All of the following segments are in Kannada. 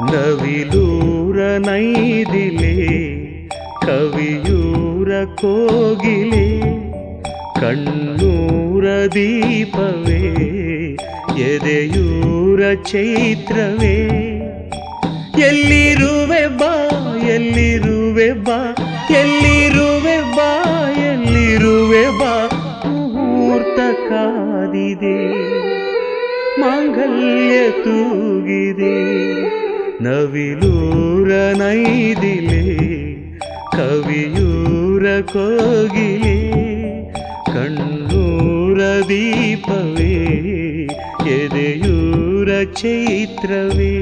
ನವಿಲೂರ ನೈದಿಲೆ ಕವಿಯೂರ ಕೋಗಿಲೆ ಕಣ್ಣೂರ ದೀಪವೇ ಎದೆಯೂರ ಚೈತ್ರವೇ ಎಲ್ಲಿರುವೆ ಬಾ ಎಲ್ಲಿರುವೆ ಬಾ ಎಲ್ಲಿರುವೆ ಬಾ ಎಲ್ಲಿರುವೆ ಬಾ ಮುಹೂರ್ತ ಕಾದಿದೆ ಮಾಂಗಲ್ಯ ತೂಗಿದೆ ನವಿಲೂರ ನೈದಿಲೆ ಕವಿಯೂರ ಕೋಗಿಲೆ ಕಣ್ಣೂರ ದೀಪವೇ ಎದೆಯೂರ ಚೈತ್ರವೇ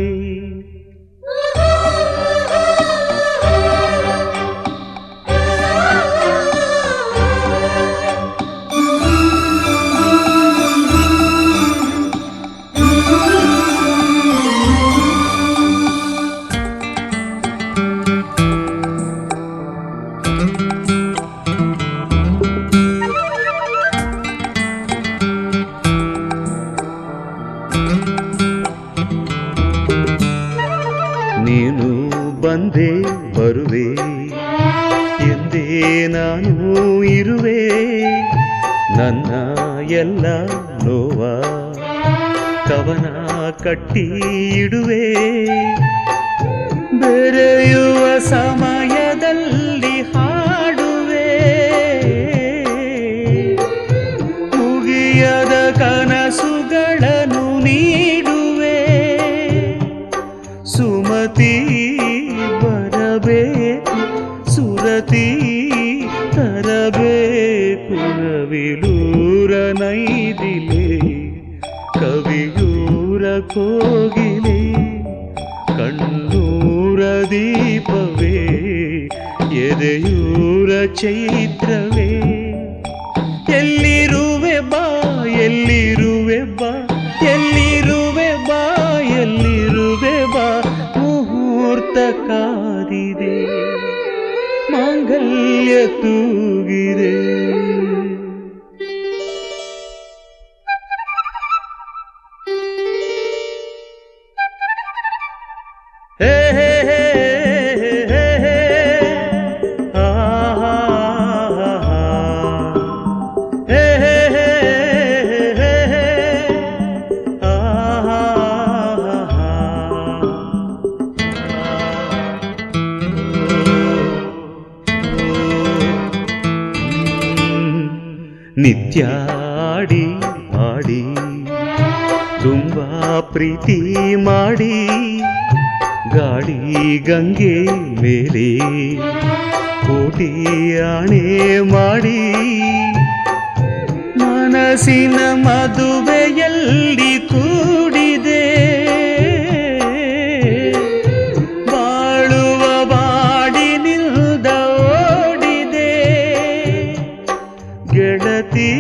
ನೀನು ಬಂದೆ ಬರುವೆ ಎಂದೇ ನಾನು ಇರುವೆ ನನ್ನ ಎಲ್ಲ ನೋವ ಕವನ ಕಟ್ಟಿ ಇಡುವೆ ಬೆರೆಯುವ ಸಮಯದಲ್ಲಿ ಹಾಡುವೆ ಮುಗಿಯದ ಕನಸುಗಳನ್ನು ನೀಡುವೆ ಸುಮತಿ ಬರಬೇಕು ಸುರತಿ ತರಬೇಕು ನವಿಲೂರ ನೈದಿಲೆ ಕವಿಯೂರ ಕೋಗಿಲೆ ಕಣ್ಣೂರ ದೀಪವೇ ಎದೆಯೂರ ಚೈತ್ರವೇ ಎಲ್ಲಿರುವೆ ಬಾ ಎಲ್ಲಿರುವೆ ಬಾ ಎಲ್ಲಿರುವೆ ಬಾ ಎಲ್ಲಿರುವೆ ಬಾ ಮುಹೂರ್ತ ಕಾದಿದೆ ಮಾಂಗಲ್ಯ ತೂಗಿದೆ ಹೇ ಹೇ ಹೇ ಹೇ ಹೇ ಆ ಹೇ ಹೇ ಹೇ ಹೇ ಹೇ ಆ ನಿತ್ಯಾಡಿ ಮಾಡಿ ತುಂಬಾ ಪ್ರೀತಿ ಮಾಡಿ ಗಾಡಿ ಗಂಗೆ ಮೇಲೆ ಕೋಟಿ ಆಣೆ ಮಾಡಿ ಮನಸ್ಸಿನ ಮದುವೆಯಲ್ಲಿ ಕೂಡಿದೆ ಬಾಳುವ ಬಾಡಿನಿಂದ ಓಡಿದೆ ಗೆಳತಿ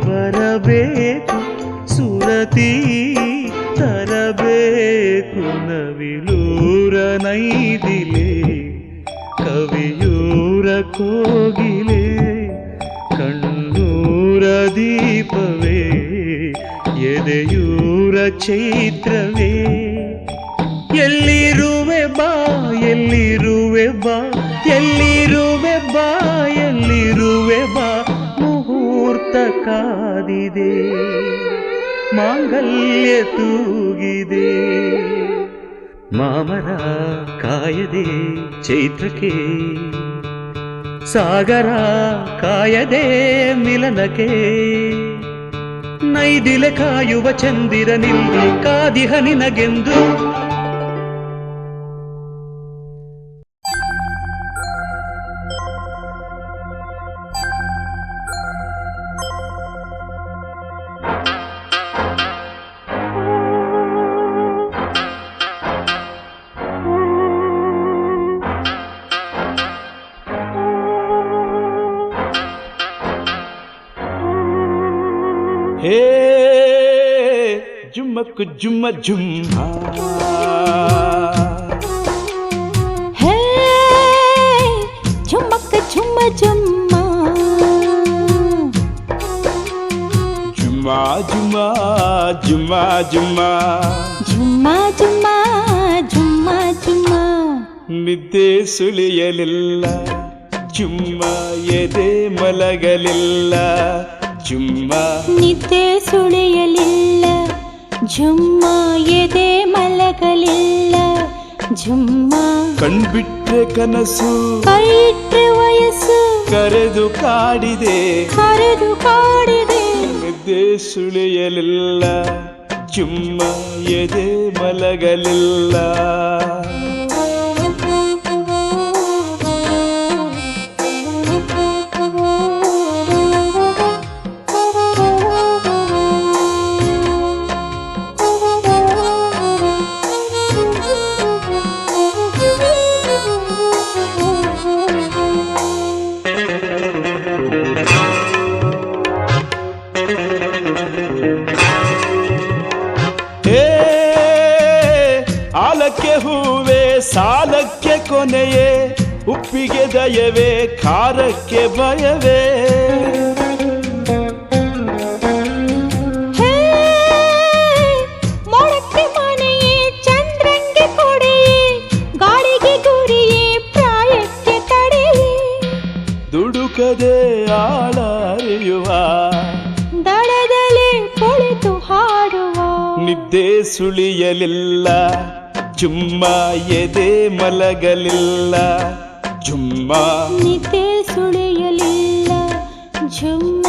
ಬರಬೇಕು ಸುರತಿ ತರಬೇಕು ನವಿಲೂರ ನೈದಿಲೆ ಕವಿಯೂರ ಕೋಗಿಲೆ ಕಣ್ಣೂರ ದೀಪವೇ ಎದೆಯೂರ ಚೈತ್ರವೇ ಎಲ್ಲಿರುವೆ ಬಾ ಎಲ್ಲಿರುವೆ ಬಾ ಎಲ್ಲಿರುವೆ ಬಾ ಎಲ್ಲಿರುವೆ ಬಾ ಮುಹೂರ್ತ ಕಾದಿದೆ ಮಾಂಗಲ್ಯ ತೂಗಿದೆ ಮಾಮರ ಕಾಯದೆ ಚೈತ್ರಕ್ಕೆ ಸಾಗರ ಕಾಯದೆ ಮಿಲನಕ್ಕೆ ನೈದಿಲೆ ಕಾಯುವ ಚಂದಿರನಿಲ್ಲಿ ಕಾದಿಹ ನಿನಗೆಂದು ಹೇ ಜುಮ್ಮಕ್ಕು ಜುಮ್ಮ ಜುಮ್ಮ ಹೇ ಜುಮ್ಮಕ್ಕ ಜುಮ್ಮ ಜುಮ್ಮ ಜುಮ್ಮ ಜುಮ್ಮ ಜುಮ್ಮ ಜುಮ್ಮ ಜುಮ್ಮ ಜುಮ್ಮ ಜುಮ್ಮ ನಿದ್ದೆ ಸುಳಿಯಲಿಲ್ಲ ಜುಮ್ಮ ಎದೆ ಮಲಗಲಿಲ್ಲ ಜುಮ್ಮ ನಿದ್ದೆ ಸುಳಿಯಲಿಲ್ಲ ಜುಮ್ಮ ಎದೆ ಮಲಗಲಿಲ್ಲ ಜುಮ್ಮ ಕಣ್ಬಿಟ್ರೆ ಕನಸು ಕೈಟ್ರೆ ವಯಸ್ಸು ಕರೆದು ಕಾಡಿದೆ ನಿದ್ದೆ ಸುಳಿಯಲಿಲ್ಲ ಜುಮ್ಮ ಎದೆ ಮಲಗಲಿಲ್ಲ ಆಲಕ್ಕೆ ಹೂವೆ ಸಾಲಕ್ಕೆ ಕೊನೆಯೇ ಉಪ್ಪಿಗೆ ದಯವೇ ಖಾರಕ್ಕೆ ಭಯವೇ ಮೊಳಕ್ಕೆ ಮನೆಯೇ ಚಂದ್ರಂಗೆ ಕೊಡೆಯೇ ಗಾಳಿಗೆ ಗುರಿಯೇ ಪ್ರಾಯಕ್ಕೆ ತಡೆಯೇ ದುಡುಕದೆ ಆಳ ಅರಿಯುವ ದಳದಲೆ ಕುಳಿತು ಹಾಡುವ ನಿದ್ದೆ ಸುಳಿಯಲಿಲ್ಲ ಜುಮ್ಮ ಎದೆ ಮಲಗಲಿಲ್ಲ ಜುಮ್ಮ ನಿದ್ದೆ ಸುಳಿಯಲಿಲ್ಲ ಜುಮ್ಮ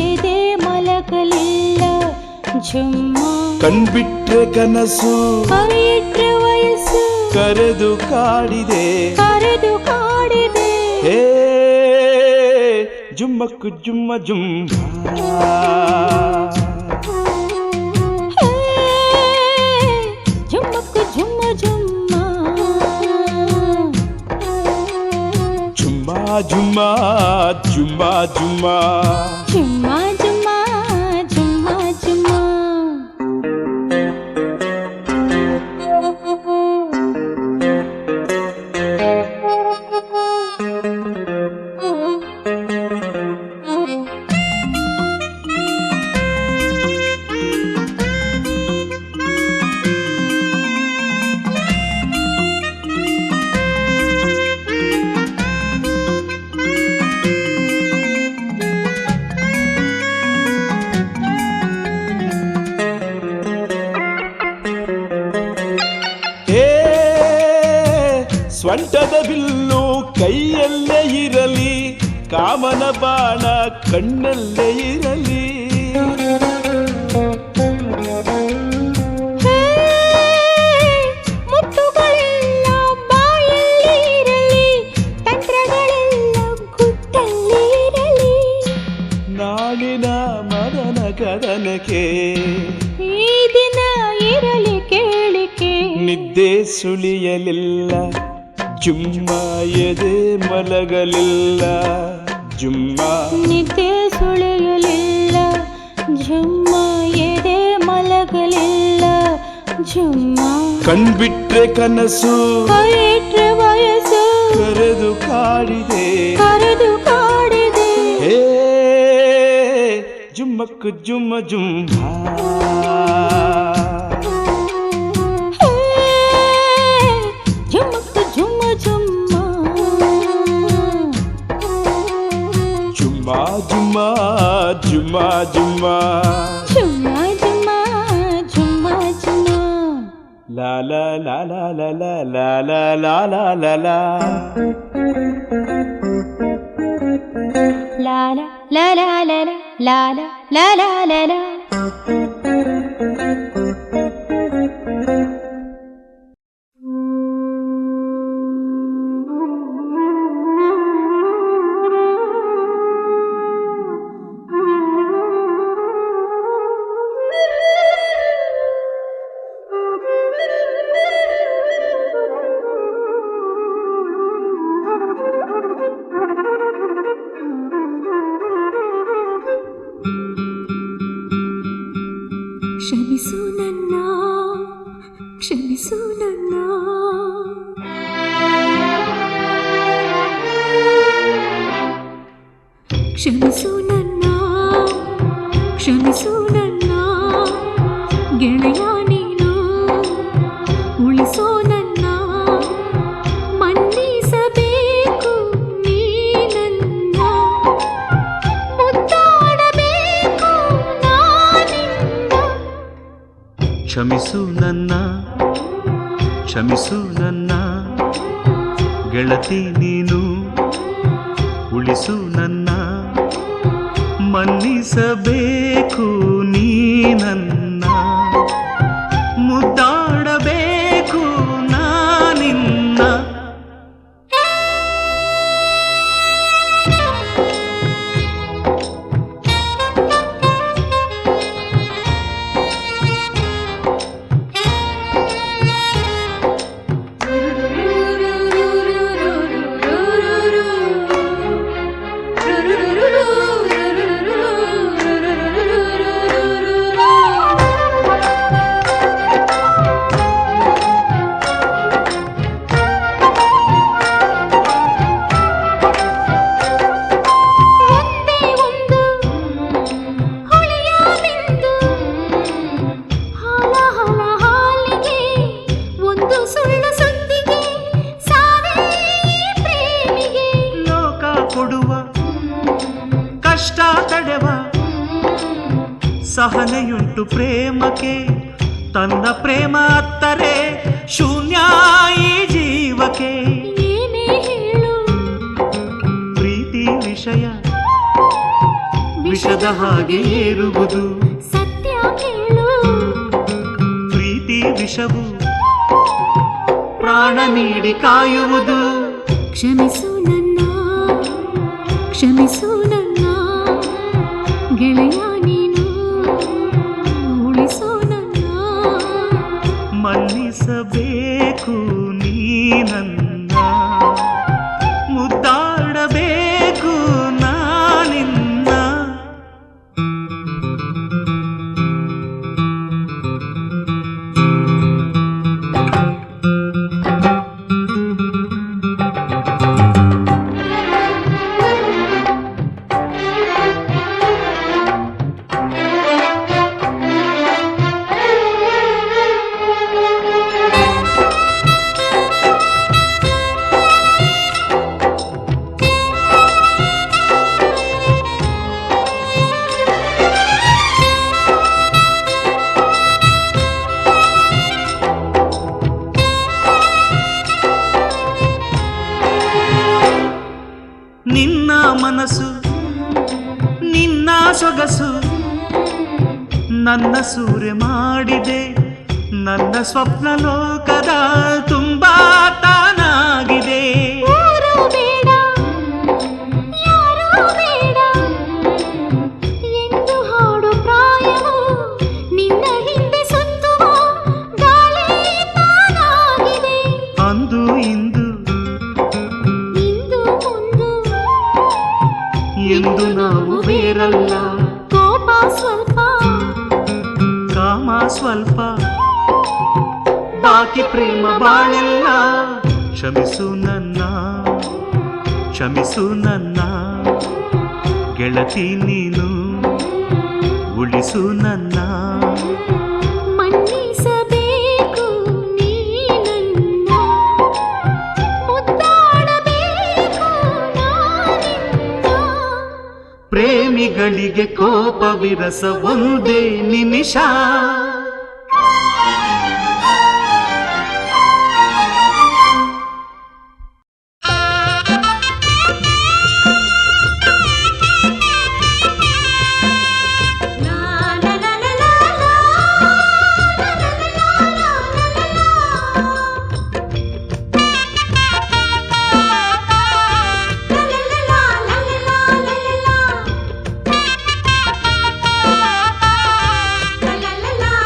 ಎದೆ ಮಲಗಲಿಲ್ಲ ಜುಮ್ಮ ಕಣ್ಬಿಟ್ರೆ ಕನಸು ಕೈಟ್ರೆ ವಯಸ್ಸು ಕರೆದು ಕಾಡಿದೆ ಹೇ ಜುಮ್ಮಕ್ಕು ಜುಮ್ಮ ಜುಮ್ಮ ಜುಮ್ಮಕ್ಕು ಜುಮ್ಮ ಜುಮ್ಮ ಜುಮ್ಮ ಜುಮ್ಮ ಜುಮ್ಮ ಜುಮ್ಮ ಜುಮ್ಮ ಜುಮ್ಮ ಜುಮ್ಮ ಜುಮ್ಮ ಸ್ವಂಟದ ಬಿಲ್ಲು ಕೈಯಲ್ಲೇ ಇರಲಿ ಕಾಮನ ಬಾಣ ಕಣ್ಣಲ್ಲೇ ಇರಲಿ ಮುತ್ತುಗಳೆಲ್ಲ ಬಾಯಲ್ಲಿ ಇರಲಿ ತಂತ್ರಗಳೆಲ್ಲ ಗುಟ್ಟಲ್ಲಿ ಇರಲಿ ನಾಳಿನ ಮದನ ಕದನಕ್ಕೆ ಈ ದಿನ ಇರಲಿ ಕೇಳಿಕೆ ನಿದ್ದೆ ಸುಳಿಯಲಿಲ್ಲ ಜುಮ್ಮ ಎದೆ ಮಲಗಲಿಲ್ಲ ಜುಮ್ಮ ನಿದ್ದೆ ಸುಳಿಯಲಿಲ್ಲ ಜುಮ್ಮ ಎದೆ ಮಲಗಲಿಲ್ಲ ಜುಮ್ಮ ಕಣ್ಬಿಟ್ರೆ ಕನಸು ಕೈಟ್ರೆ ವಯಸ್ಸು ಕರೆದು ಕಾಡಿದೆ ಹೇ ಜುಮ್ಮಕ್ಕು ಜುಮ್ಮ ಜುಮ್ಮ ಜುಮ್ಮಕ್ಕು ಜುಮ್ಮ ಜುಮ್ಮ ಜುಮ್ಮ ಜುಮ್ಮ ಜುಮ್ಮ ಜುಮ್ಮ ಜುಮ್ಮ ಜುಮ್ಮ ಜುಮ್ಮ ಜುಮ್ಮ ಲಾ ಲಾ ಲಾ ಲಾ ಲಾ ಲಾ ಲಾ ಲಾ ಲಾ ಲಾ ಲಾ la la la la la la la la la la. ಕ್ಷಮಿಸು ನನ್ನ ಕ್ಷಮಿಸು ನನ್ನ ಕ್ಷಮಿಸು ನನ್ನ ಕ್ಷಮಿಸು ನನ್ನ ಗೆಳೆಯ ನೀನು ಉಳಿಸೋ ನನ್ನ ಕ್ಷಮಿಸು ನನ್ನ ಕ್ಷಮಿಸು ನನ್ನ ಗೆಳತಿ ನೀನು ಉಳಿಸು ನನ್ನ ಮನ್ನಿಸಬೇಕು ನೀ ನನ್ನ ಮುದ್ದಾಡಬೇಕು ನಾನಿನ್ನ ಕಷ್ಟ ತಡೆವ ಸಹನೆಯುಂಟು ಪ್ರೇಮಕ್ಕೆ ತನ್ನ ಪ್ರೇಮ ಅತ್ತರೆ ಶೂನ್ಯ ಈ ಜೀವಕ್ಕೆ ಏನೇ ಹೇಳು ಪ್ರೀತಿ ವಿಷಯ ವಿಷದ ಹಾಗೆ ಏರುವುದು ಸತ್ಯ ಕೇಳು ಪ್ರೀತಿ ವಿಷವು ಪ್ರಾಣ ನೀಡಿ ಕಾಯುವುದು ಕ್ಷಮಿಸು ನನ್ನ ಕ್ಷಮಿಸು ನನ್ನ ಗೆಳೆಯ ನೀನು ಉಳಿಸು ನನ್ನ ಮನ್ನಿಸಬೇಕು ನೀ ನನ್ನ ಮುದ್ದಾಡಬೇಕು ನಾನಿನ್ನ ನಿನ್ನ ಮನಸ್ಸು ನಿನ್ನ ಸೊಗಸು ನನ್ನ ಸೂರ್ಯ ಮಾಡಿದೆ ನನ್ನ ಸ್ವಪ್ನ ಲೋಕದ ತುಂಬಾ ತಾನಾಗಿದೆ ಊರು ಬೇಡ ಯಾರೂ ಬೇಡ ಎಂದು ಹಾಡು ಪ್ರಾಯವು ನಿನ್ನ ಹಿಂದೆ ಸುತ್ತುವ ಗಾಳಿ ತಾನಾಗಿದೆ ಅಂದು ಇಂದು ಎಂದು ನಾವು ಬೇರಲ್ಲ ಕೋಪ ಸ್ವಲ್ಪ ಕಾಮ ಸ್ವಲ್ಪ ಬಾಕಿ ಪ್ರೇಮ ಬಾಳೆಲ್ಲ ಕ್ಷಮಿಸು ನನ್ನ ಕ್ಷಮಿಸು ನನ್ನ ಗೆಳತಿ ನೀನು ಉಳಿಸು ನನ್ನ ಮನ್ನಿಸಬೇಕು ನೀ ನನ್ನ ಮುದ್ದಾಡಬೇಕು ನಾನಿನ್ನ ಪ್ರೇಮಿಗಳಿಗೆ ಕೋಪವಿರಸ ಒಂದೇ ನಿಮಿಷ la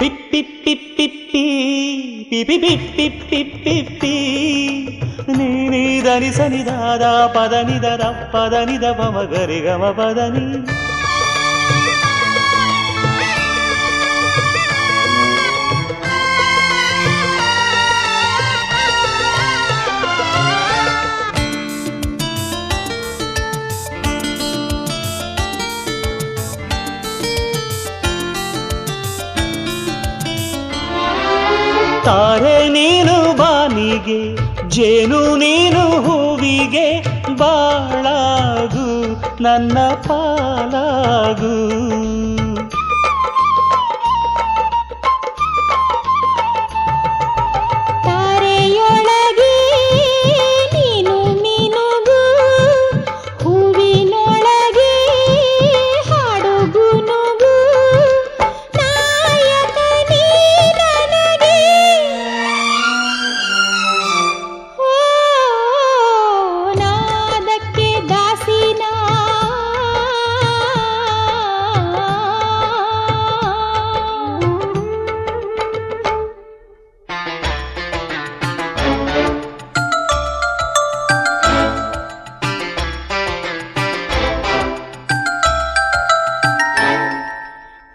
ಪಿಪ್ಪಿ ಪಿಪ್ಪಿ ಪಿಪಿ ಪಿಪ್ಪಿ ಪಿಪ್ಪಿ ನೀ ಧನಿ ಸನಿದಾದ ಪದನಿದರ ಪದನಿದ ಮಗರಿ ಗಮ ಪದನಿ ತಾರೆ ನೀನು ಬಾನಿಗೆ ಜೇನು ನೀನು ಹೂವಿಗೆ ಬಾಳಾಗು ನನ್ನ ಪಾಲಾಗು ತಾರೆಯೊಳಗೆ ನೀನು ಮೀನುಗು ಹೂವಿನೊಳಗೆ ಹಾಡುಗುನುಗು ನಾಯಕ ನೀ ನನಗೆ ಓ ನಾದಕ್ಕೆ ದಾಸಿನ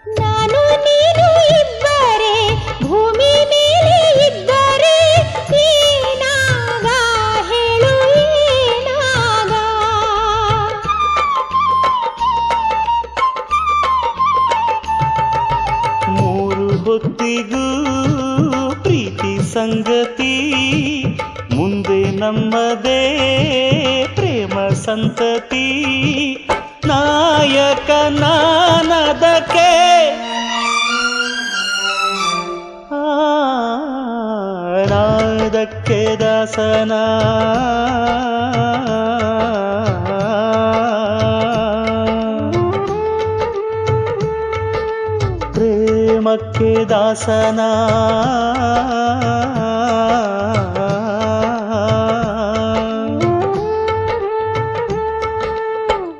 ನಾನು ನೀನು ಇಬ್ಬರೇ ಭೂಮಿ ಮೇಲೆ ಇದ್ದರೆ ಏನಾಗ ಹೇಳು ಏನಾಗ ಮೂರು ಹೊತ್ತಿಗೂ ಪ್ರೀತಿ ಸಂಗತಿ ಮುಂದೆ ನಮ್ಮದೇ ಪ್ರೇಮ ಸಂತತಿ ನಾಯಕ ನಾನದಕ್ಕೆ ನಾದಕ್ಕೆ ದಾಸನ ಪ್ರೇಮಕ್ಕೆ ದಾಸನ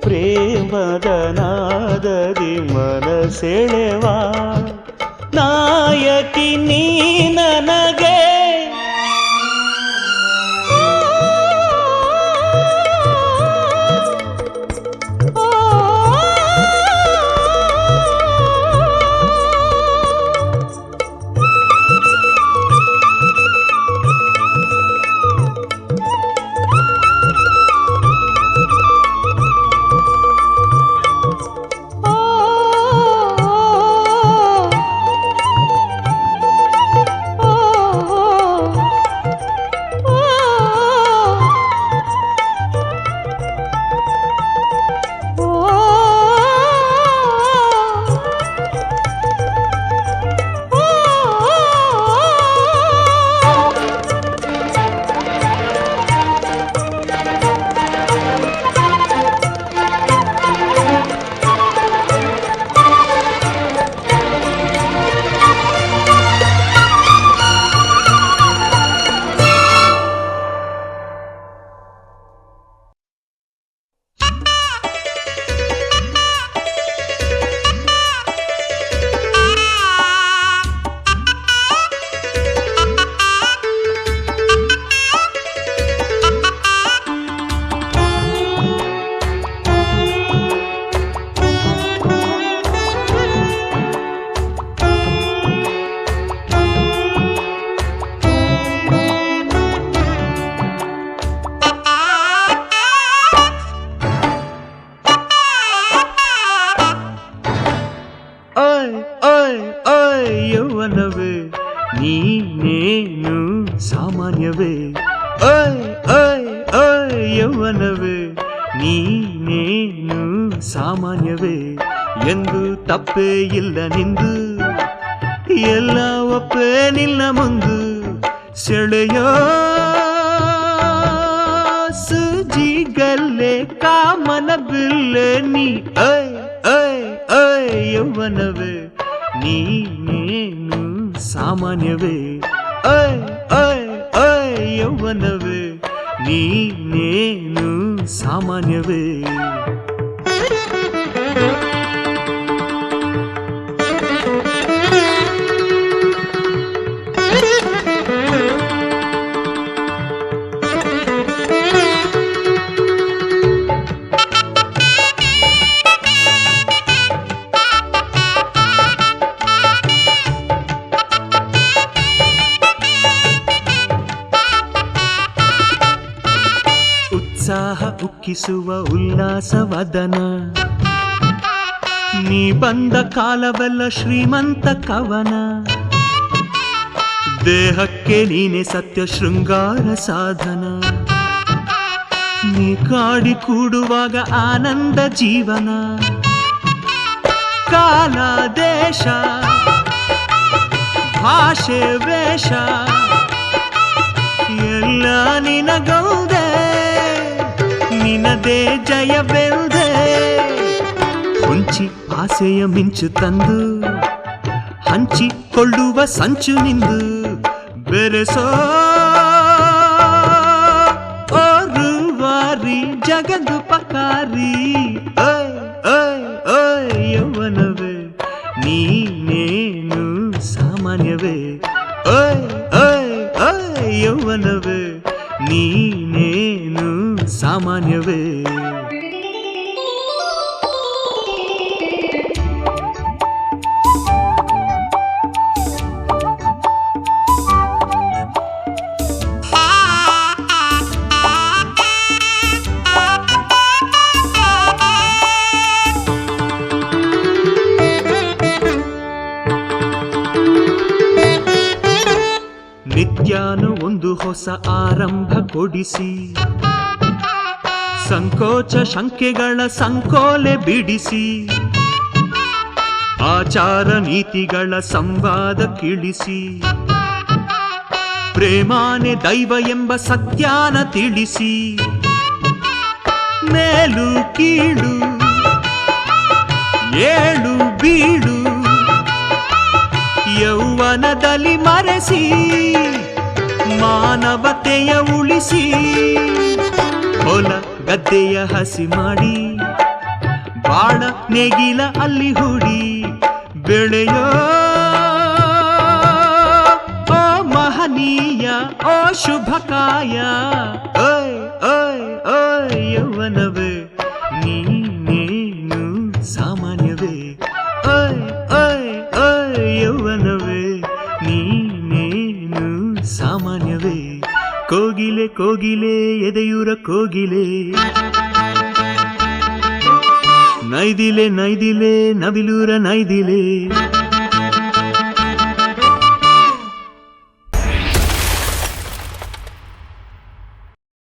ಪ್ರೇಮದ ನಾದದಿ ಮನಸೆಳೆವ ನಾಯಕಿ ನೀ ನನಗೆ ಯೌವನವೇ ನೀನೇನು ಸಾಮಾನ್ಯವೇ ಯೌವನವೇ ನೀನೇನು ಸಾಮಾನ್ಯವೇ ಎಂದು ತಪ್ಪೇ ಇಲ್ಲ ನಿಂದು ಎಲ್ಲ ಒಪ್ಪೇ ನಿಲ್ಲ ಮುಂದು ಸೆಳೆಯೋ ಸುಜಿಗಲ್ಲೆ ಕಾಮನ ಬಿಲ್ಲೆ ನೀ ಯೌವನವೇ ನೀನೇನು ಸಾಮಾನ್ಯವೇ ಯೌವನವೇ ನೀನೇನು ಸಾಮಾನ್ಯವೇ ಉಕ್ಕಿಸುವ ಉಲ್ಲಾಸವದನ ನೀ ಬಂದ ಕಾಲವೆಲ್ಲ ಶ್ರೀಮಂತ ಕವನ ದೇಹಕ್ಕೆ ನೀನೆ ಸತ್ಯ ಶೃಂಗಾರ ಸಾಧನ ನೀ ಕಾಡಿ ಕೂಡುವಾಗ ಆನಂದ ಜೀವನ ಕಾಲ ದೇಶ ಭಾಷೆ ವೇಷ ಎಲ್ಲ ನಿನಗೌದೆ ನಿನದೇ ಜಯವೆಲ್ದೆ ಹೊಂಚಿ ಆಸೆಯ ಮಿಂಚು ತಂದು ಹಂಚಿಕೊಳ್ಳುವ ಸಂಚು ನಿಂದು ಬೆರೆಸೋ ಓರುವಾರಿ ಜಗದುಪಕಾರಿ ಓಯ್ ಓಯ್ ಓಯ್ ಯೌವನವೇ ನೀನೇನು ಸಾಮಾನ್ಯವೇ ಓಯ್ ಓಯ್ ಓಯ್ ಯೌವನವೇ ನೀನೇನು ಸಾಮಾನ್ಯವೇ ನಿತ್ಯಾನು ಒಂದು ಹೊಸ ಆರಂಭ ಕೊಡಿಸಿ ಸಂಕೋಚ ಶಂಕೆಗಳ ಸಂಕೋಲೆ ಬಿಡಿಸಿ ಆಚಾರ ನೀತಿಗಳ ಸಂವಾದ ಕಿಳಿಸಿ ಪ್ರೇಮಾನೆ ದೈವ ಎಂಬ ಸತ್ಯಾನ ತಿಳಿಸಿ ಮೇಲು ಕೀಳು ಏಳು ಬೀಳು ಯೌವನದಲ್ಲಿ ಮರೆಸಿ ಮಾನವತೆಯ ಉಳಿಸಿ ಹೊಲ ಗದ್ದೆಯ ಹಸಿ ಮಾಡಿ ಬಾಳ ನೇಗಿಲ ಅಲ್ಲಿ ಹೂಡಿ ಬೆಳೆಯೋ ಓ ಮಹನೀಯ ಓ ಶುಭಕಾಯ ಓಯ್ ಓಯ್ ಓಯ್ ಯೌವನವೇ ನೀನೇನು ಸಾಮಾನ್ಯವೇ ಓಯ್ ಓಯ್ ಓಯ್ ಯೌವನವೇ ನೀನೇನು ಸಾಮಾನ್ಯವೇ ಕೋಗಿಲೆ ಕೋಗಿಲೆ ಎದೆಯೂರ ಕೋಗಿಲೆ ನೈದಿಲೆ ನೈದಿಲೆ ನವಿಲೂರ ನೈದಿಲೆ